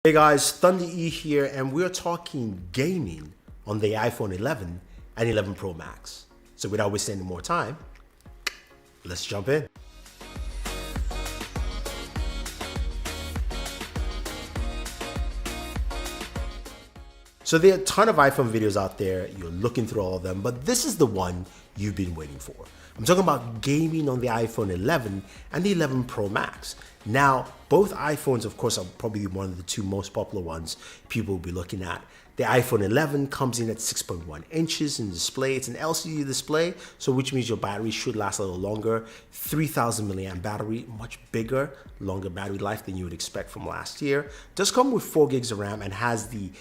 Hey guys, Thunder E here, and we're talking gaming on the iPhone 11 and 11 Pro Max. So without wasting any more time, let's jump in. So there are a ton of iPhone videos out there. You're looking through all of them, but this is the one you've been waiting for. I'm talking about gaming on the iPhone 11 and the 11 Pro Max. Now, both iPhones, of course, are probably one of the two most popular ones people will be looking at. The iPhone 11 comes in at 6.1 inches in display. It's an LCD display, so which means your battery should last a little longer. 3,000 milliamp battery, much bigger, longer battery life than you would expect from last year. Does come with 4 gigs of RAM and has the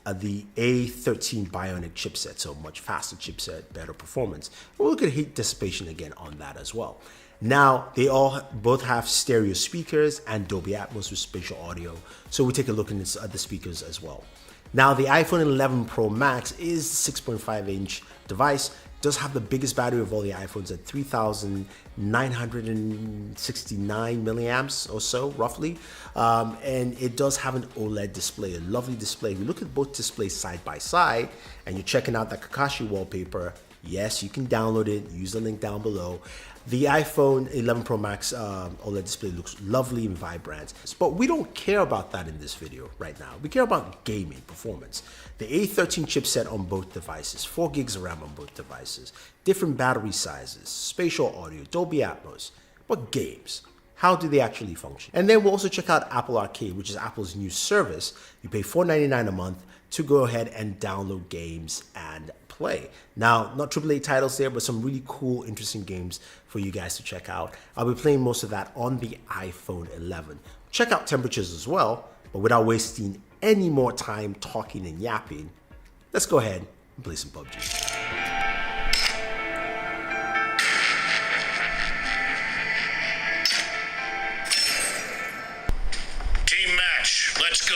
A13 Bionic chipset, so much faster chipset, better performance. We'll look at heat dissipation again on that as well. Now, they both have stereo speakers and Dolby Atmos with spatial audio, so we'll take a look at the speakers as well. Now, the iPhone 11 Pro Max is 6.5-inch device, does have the biggest battery of all the iPhones at 3,969 milliamps or so, roughly. And it does have an OLED display, a lovely display. If you look at both displays side by side and you're checking out that Kakashi wallpaper, yes, you can download it, use the link down below. The iPhone 11 Pro Max OLED display looks lovely and vibrant, but we don't care about that in this video right now. We care about gaming performance. The A13 chipset on both devices, 4 gigs of RAM on both devices, different battery sizes, spatial audio, Dolby Atmos, but games. How do they actually function? And then we'll also check out Apple Arcade, which is Apple's new service. You pay $4.99 a month to go ahead and download games and play. Now, not AAA titles there, but some really cool, interesting games for you guys to check out. I'll be playing most of that on the iPhone 11. Check out temperatures as well, but without wasting any more time talking and yapping, let's go ahead and play some Pubg. Team match, let's go.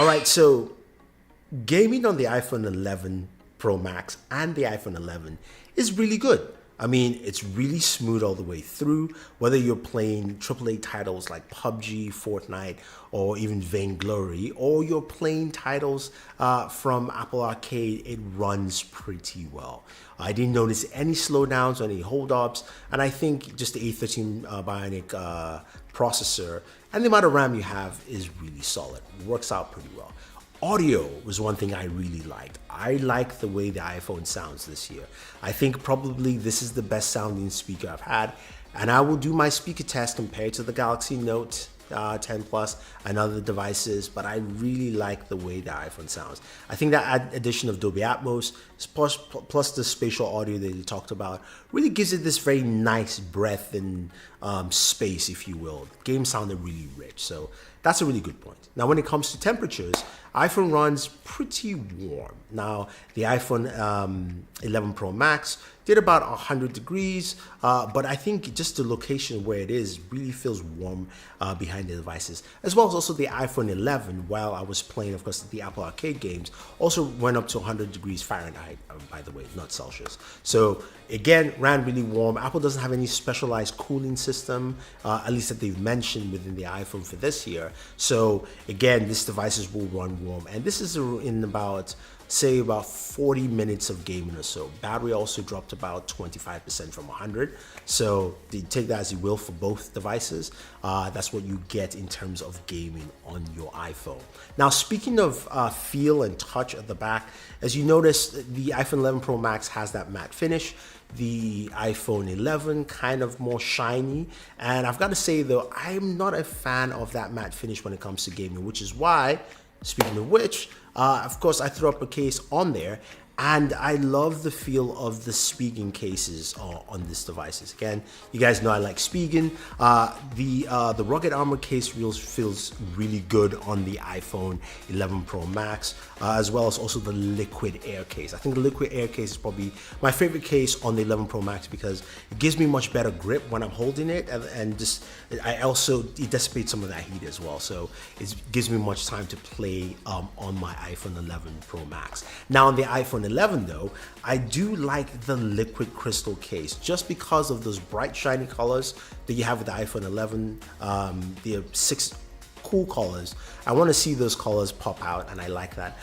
All right, so gaming on the iPhone 11 Pro Max and the iPhone 11 is really good. I mean, it's really smooth all the way through, whether you're playing AAA titles like PUBG, Fortnite, or even Vainglory, or you're playing titles from Apple Arcade, it runs pretty well. I didn't notice any slowdowns or any holdups, and I think just the A13 Bionic processor and the amount of RAM you have is really solid. It works out pretty well. Audio was one thing I really liked. I like the way the iPhone sounds this year. I think probably this is the best sounding speaker I've had, and I will do my speaker test compared to the Galaxy Note 10 Plus and other devices, but I really like the way the iPhone sounds. I think that addition of Dolby Atmos plus the spatial audio that you talked about really gives it this very nice breadth and space, if you will. The game sounded really rich, so that's a really good point. Now, when it comes to temperatures, iPhone runs pretty warm. Now, the iPhone 11 Pro Max did about 100 degrees, but I think just the location where it is really feels warm behind the devices, as well as also the iPhone 11, while I was playing, of course, the Apple Arcade games, also went up to 100 degrees Fahrenheit, by the way, not Celsius. So again, ran really warm. Apple doesn't have any specialized cooling system, at least that they've mentioned within the iPhone for this year. So again, these devices will run warm, and this is in about 40 minutes of gaming or so. Battery also dropped about 25% from 100. So you take that as you will for both devices. That's what you get in terms of gaming on your iPhone. Now, speaking of feel and touch at the back, as you notice, the iPhone 11 Pro Max has that matte finish. The iPhone 11 kind of more shiny, and I've got to say though, I'm not a fan of that matte finish when it comes to gaming, which is why, speaking of which, of course, I threw up a case on there, and I love the feel of the Spigen cases on this devices. Again, you guys know I like Spigen. The rugged armor case feels really good on the iPhone 11 Pro Max, as well as also the liquid air case. I think the liquid air case is probably my favorite case on the 11 Pro Max because it gives me much better grip when I'm holding it, and just it dissipates some of that heat as well. So it gives me much time to play on my iPhone 11 Pro Max. Now on the iPhone 11 though, I do like the liquid crystal case just because of those bright shiny colors that you have with the iPhone 11, the 6 cool colors. I want to see those colors pop out, and I like that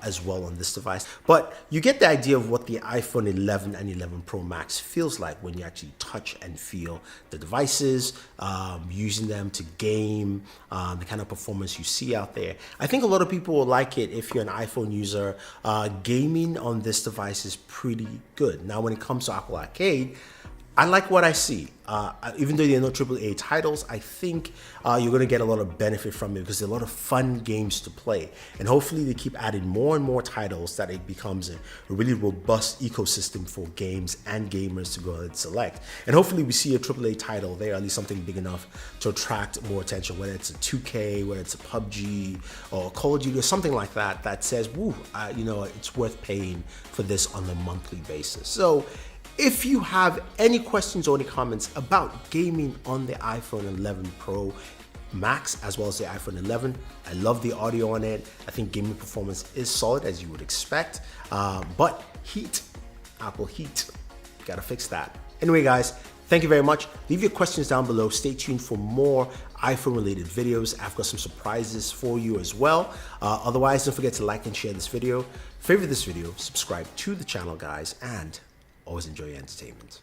as well on this device. But you get the idea of what the iPhone 11 and 11 Pro Max feels like when you actually touch and feel the devices, using them to game, the kind of performance you see out there. I think a lot of people will like it if you're an iPhone user. Gaming on this device is pretty good. Now, when it comes to Apple Arcade, I like what I see. Even though they're not AAA titles, I think you're going to get a lot of benefit from it because there are a lot of fun games to play. And hopefully they keep adding more and more titles that it becomes a really robust ecosystem for games and gamers to go and select. And hopefully we see a AAA title there, at least something big enough to attract more attention, whether it's a 2K, whether it's a PUBG or Call of Duty or something like that, that says, woo, it's worth paying for this on a monthly basis. So if you have any questions or any comments about gaming on the iPhone 11 Pro Max as well as the iPhone 11, I love the audio on it. I think gaming performance is solid as you would expect, but Apple heat, gotta fix that. Anyway guys, thank you very much. Leave your questions down below. Stay tuned for more iPhone related videos. I've got some surprises for you as well. Otherwise, don't forget to like and share this video, favorite this video, subscribe to the channel guys, and always enjoy your entertainment.